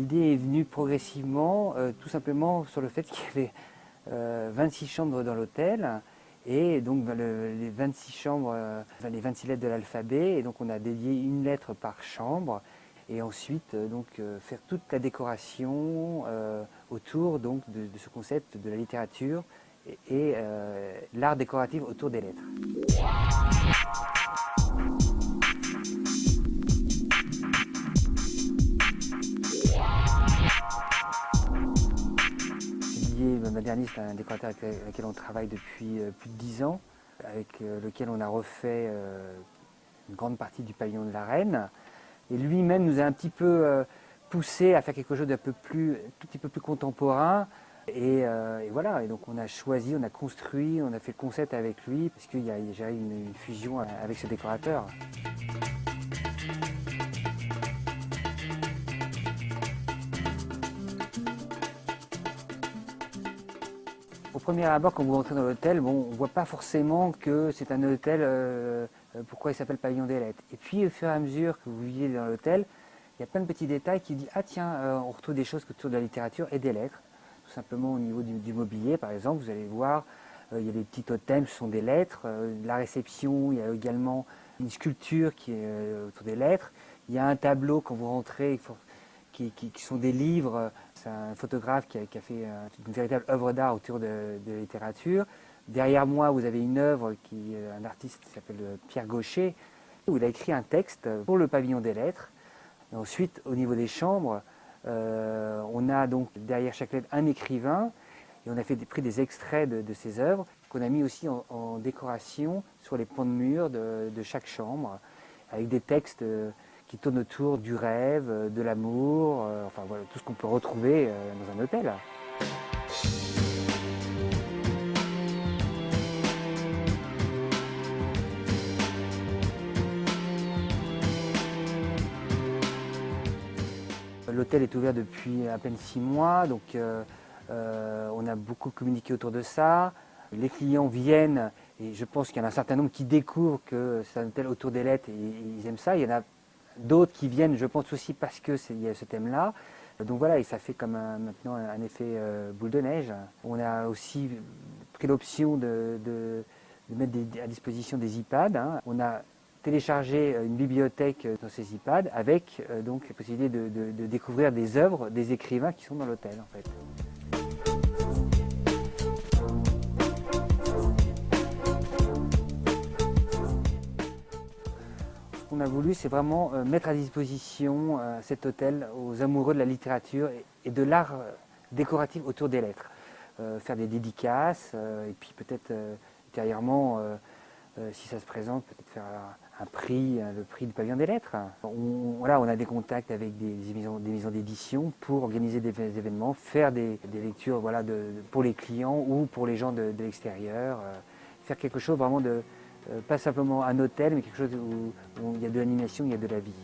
L'idée est venue progressivement, tout simplement sur le fait qu'il y avait 26 chambres dans l'hôtel, et donc les 26 chambres, les 26 lettres de l'alphabet, et donc on a dédié une lettre par chambre, et ensuite faire toute la décoration autour donc, de ce concept de la littérature et l'art décoratif autour des lettres. Didier Madernis, c'est un décorateur avec lequel on travaille depuis plus de 10 ans, avec lequel on a refait une grande partie du pavillon de la Reine. Et lui-même nous a un petit peu poussé à faire quelque chose d'un tout petit peu plus contemporain. Et voilà, et donc on a choisi, on a construit, on a fait le concept avec lui, parce qu'il y a déjà une fusion avec ce décorateur. Au premier abord, quand vous rentrez dans l'hôtel, on ne voit pas forcément que c'est un hôtel, pourquoi il s'appelle Pavillon des Lettres. Et puis, au fur et à mesure que vous vivez dans l'hôtel, il y a plein de petits détails qui disent « Ah tiens, on retrouve des choses autour de la littérature et des lettres ». Tout simplement au niveau du mobilier, par exemple, vous allez voir, il y a des petits totems, ce sont des lettres. La réception, il y a également une sculpture qui est autour des lettres. Il y a un tableau quand vous rentrez, qui sont des livres. C'est un photographe qui a fait une véritable œuvre d'art autour de la littérature. Derrière moi, vous avez une œuvre un artiste qui s'appelle Pierre Gaucher, où il a écrit un texte pour le pavillon des lettres. Et ensuite, au niveau des chambres, on a donc derrière chaque lettre un écrivain, et on a pris des extraits de ses œuvres qu'on a mis aussi en décoration sur les pans de mur de chaque chambre, avec des textes qui tournent autour du rêve, de l'amour, enfin voilà, tout ce qu'on peut retrouver dans un hôtel. L'hôtel est ouvert depuis à peine 6 mois, donc on a beaucoup communiqué autour de ça. Les clients viennent, et je pense qu'il y en a un certain nombre qui découvrent que c'est un hôtel autour des lettres et ils aiment ça. Il y en a d'autres qui viennent, je pense aussi parce qu'il y a ce thème-là. Donc voilà, et ça fait comme maintenant un effet boule de neige. On a aussi pris l'option de mettre à disposition des iPads. On a téléchargé une bibliothèque dans ces iPads avec donc la possibilité de découvrir des œuvres des écrivains qui sont dans l'hôtel en fait. Ce qu'on a voulu, c'est vraiment mettre à disposition cet hôtel aux amoureux de la littérature et de l'art décoratif autour des lettres. Faire des dédicaces et puis peut-être ultérieurement, si ça se présente, peut-être faire un prix, le prix du pavillon des lettres. On a des contacts avec des maisons d'édition pour organiser des événements, faire des lectures pour les clients ou pour les gens de l'extérieur. Faire quelque chose vraiment pas simplement un hôtel, mais quelque chose où il y a de l'animation, il y a de la vie.